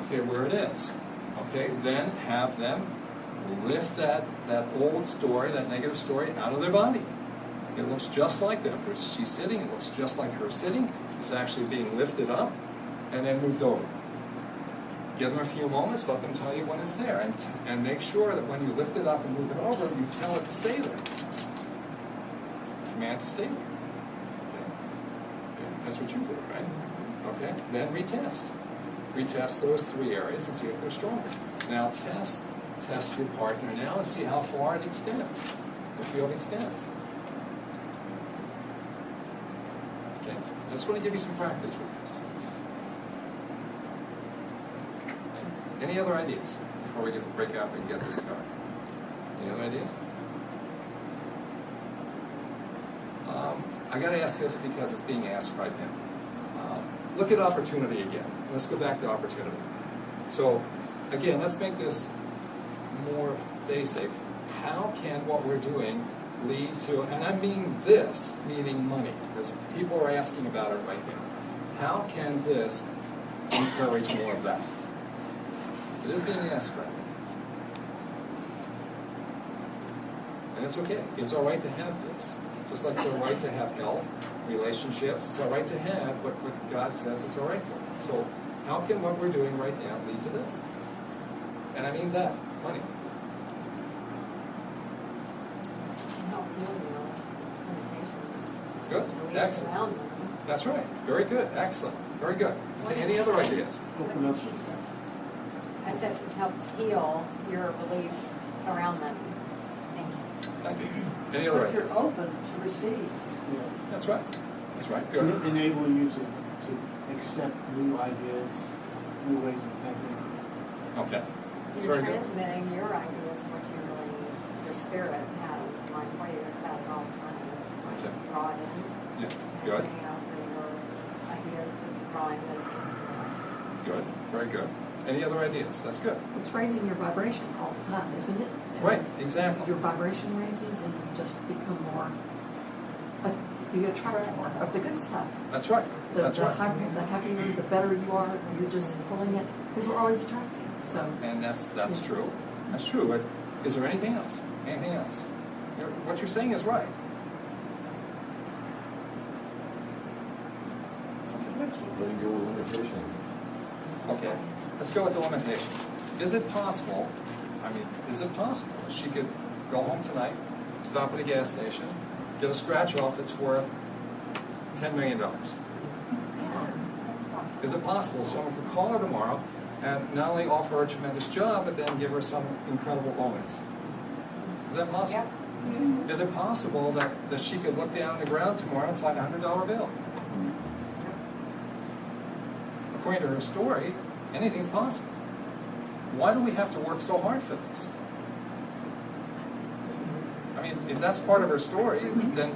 Okay, where it is. Okay, then have them lift that old story, that negative story, out of their body. It looks just like them. She's sitting, it looks just like her sitting. It's actually being lifted up and then moved over. Give them a few moments, let them tell you when it's there, and make sure that when you lift it up and move it over, you tell it to stay there. Command to stay there. Okay. Okay. That's what you did, right? Okay, then retest. Retest those 3 areas and see if they're stronger. Now test your partner now and see how far it extends, the field extends. Okay, I just want to give you some practice with this. Any other ideas before we get to break up and get this going? Any other ideas? I got to ask this because it's being asked right now. Look at opportunity again. Let's go back to opportunity. So, again, let's make this more basic. How can what we're doing lead to, and I mean this, meaning money, because people are asking about it right now. How can this encourage more of that? It is being asked right now. And it's okay. It's all right to have this. Just like it's all right to have health, relationships. It's all right to have what God says it's all right for. So how can what we're doing right now lead to this? And I mean that, money. Help heal your limitations. Good. Release Excellent. around them. That's right. Very good. Excellent. Very good. Okay, any other ideas? What did she say? I said it helps heal your beliefs around them. Thank you. Thank you. Any other But you're ideas? open to receive. That's right. That's right. Good. Enable you to accept new ideas, new ways of thinking. Okay. That's You're very good. transmitting your ideas, what you really, your spirit has, like what you have all the time. Okay. Draw it in. Yes. And Good. sending out for your ideas, drawing those things. Good. Very good. Any other ideas? That's good. It's raising your vibration all the time, isn't it? Right. Exactly. Your vibration raises and you just become more, you attract more of the good stuff. That's right. That's right. The happier, the better you are, you're just pulling it, because we're always attracting, so. And that's true. That's true. But is there anything else? Anything else? What you're saying is right. Letting go of limitations. Okay. Let's go with the limitations. Is it possible she could go home tonight, stop at a gas station, get a scratch off that's worth $10 million? Is it possible someone could call her tomorrow and not only offer her a tremendous job, but then give her some incredible bonus? Is that possible? Yep. Is it possible that she could look down the ground tomorrow and find a $100 bill? According to her story, anything's possible. Why do we have to work so hard for this? I mean, if that's part of her story, then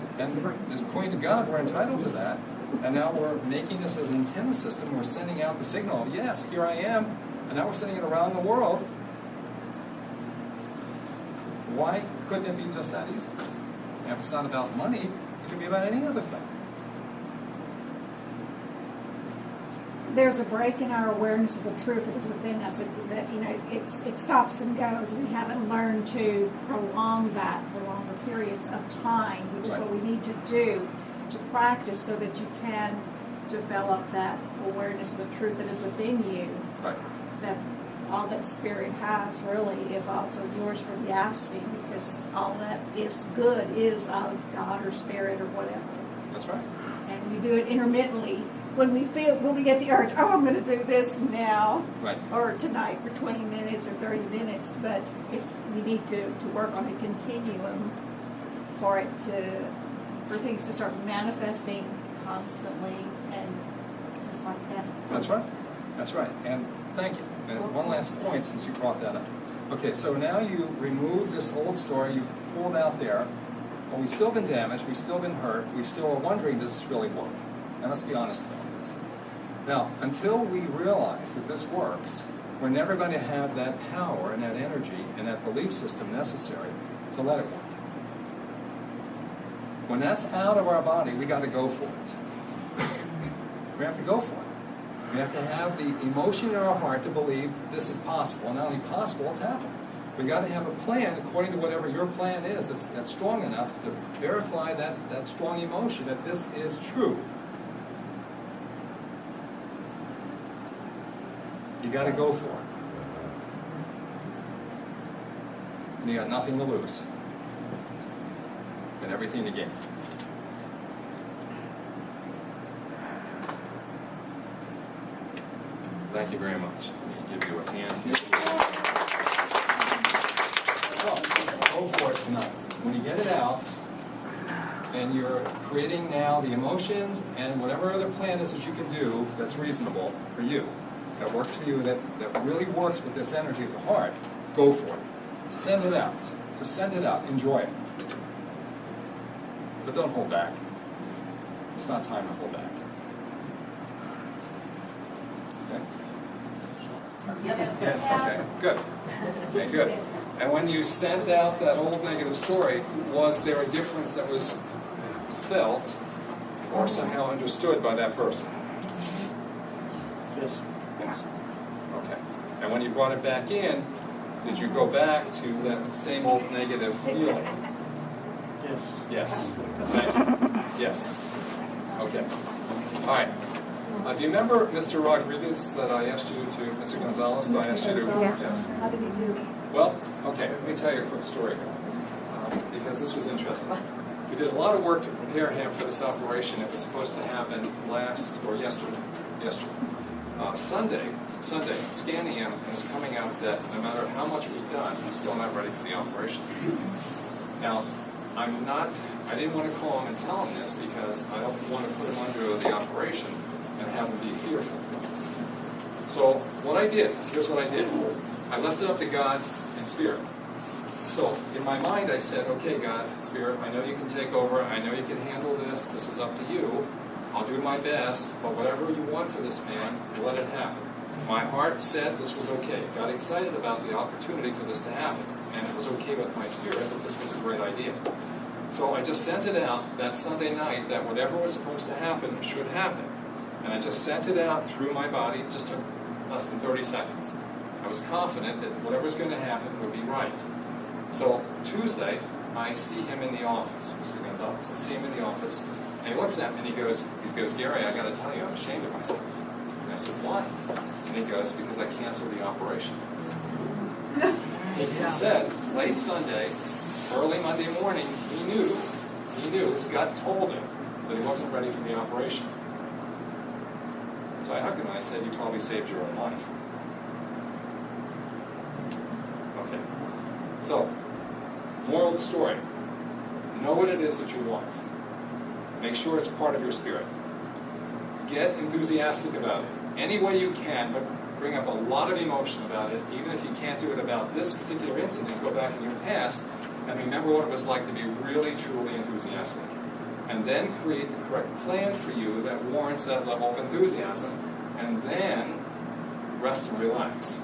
according to God, we're entitled to that. And now we're making this as an antenna system. We're sending out the signal, yes, here I am. And now we're sending it around the world. Why couldn't it be just that easy? And if it's not about money, it can be about any other thing. There's a break in our awareness of the truth that is within us. That you know, it stops and goes. We haven't learned to prolong that for longer periods of time, which is what we need to do to practice so that you can develop that awareness of the truth that is within you. Right. That all that spirit has really is also yours for the asking, because all that is good is of God or spirit or whatever. That's right. And we do it intermittently. When we get the urge, oh, I'm going to do this now, Right. or tonight for 20 minutes or 30 minutes, but we need to work on a continuum for things to start manifesting constantly and just like that. That's right. That's right. And thank you. And one last point since you brought that up. Okay, so now you remove this old story, you pulled out there, well, we've still been damaged, we've still been hurt, we still are wondering, does this really work? And let's be honest about this. Now, until we realize that this works, we're never going to have that power and that energy and that belief system necessary to let it work. When that's out of our body, we got to go for it. We have to go for it. We have to have the emotion in our heart to believe this is possible. And not only possible, it's happening. We got to have a plan according to whatever your plan is that's strong enough to verify that strong emotion that this is true. You got to go for it. And you got nothing to lose and everything to gain. Thank you very much. Let me give you a hand here. So, go for it tonight. When you get it out, and you're creating now the emotions and whatever other plan is that you can do that's reasonable for you, that works for you, that really works with this energy of the heart, go for it. Send it out. Just send it out. Enjoy it. But don't hold back. It's not time to hold back. Okay? Okay, good. Okay, good. And when you sent out that old negative story, was there a difference that was felt or somehow understood by that person? Yes. Yes. Okay. And when you brought it back in, did you go back to that same old negative feeling? Yes. Yes. Thank you. Yes. Okay. All right. Do you remember Mr. Rodriguez that I asked you to, Mr. Gonzalez, that I asked you to? Yes. How did he do? Well, okay, let me tell you a quick story here, because this was interesting. We did a lot of work to prepare him for this operation. It was supposed to happen yesterday. Sunday, scanning him is coming out that no matter how much we've done, he's still not ready for the operation. Now, I didn't want to call him and tell him this because I don't want to put him under the operation and have him be fearful. So what I did, here's what I did. I left it up to God and Spirit. So in my mind I said, okay, God, Spirit, I know you can take over, I know you can handle this, this is up to you. I'll do my best, but whatever you want for this man, let it happen. My heart said this was okay. Got excited about the opportunity for this to happen, and it was okay with my spirit that this was a great idea. So I just sent it out that Sunday night that whatever was supposed to happen should happen. And I just sent it out through my body. It just took less than 30 seconds. I was confident that whatever was going to happen would be right. So Tuesday, I see him in the office, Mr. Gonzalez. I see him in the office, and he looks at me and he goes, Gary, I got to tell you, I'm ashamed of myself. And I said, why? And he goes, because I canceled the operation. He said, late Sunday, early Monday morning, he knew, his gut told him that he wasn't ready for the operation. So I hugged him and I said, you probably saved your own life. Okay. So, moral of the story. Know what it is that you want. Make sure it's part of your spirit. Get enthusiastic about it. Any way you can, but bring up a lot of emotion about it. Even if you can't do it about this particular incident, go back in your past and remember what it was like to be really, truly enthusiastic. And then create the correct plan for you that warrants that level of enthusiasm, and then rest and relax.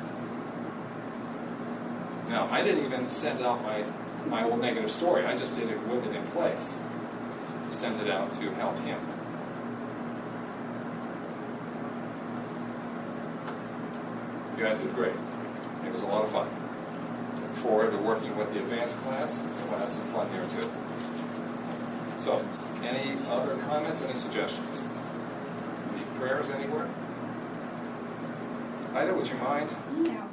Now, I didn't even send out my my old negative story. I just did it with it in place. Sent it out to help him. You guys did great. It was a lot of fun. Look forward to working with the advanced class, and we'll have some fun there too. So, any other comments, any suggestions? Any prayers anywhere? Ida, would you mind? Yeah.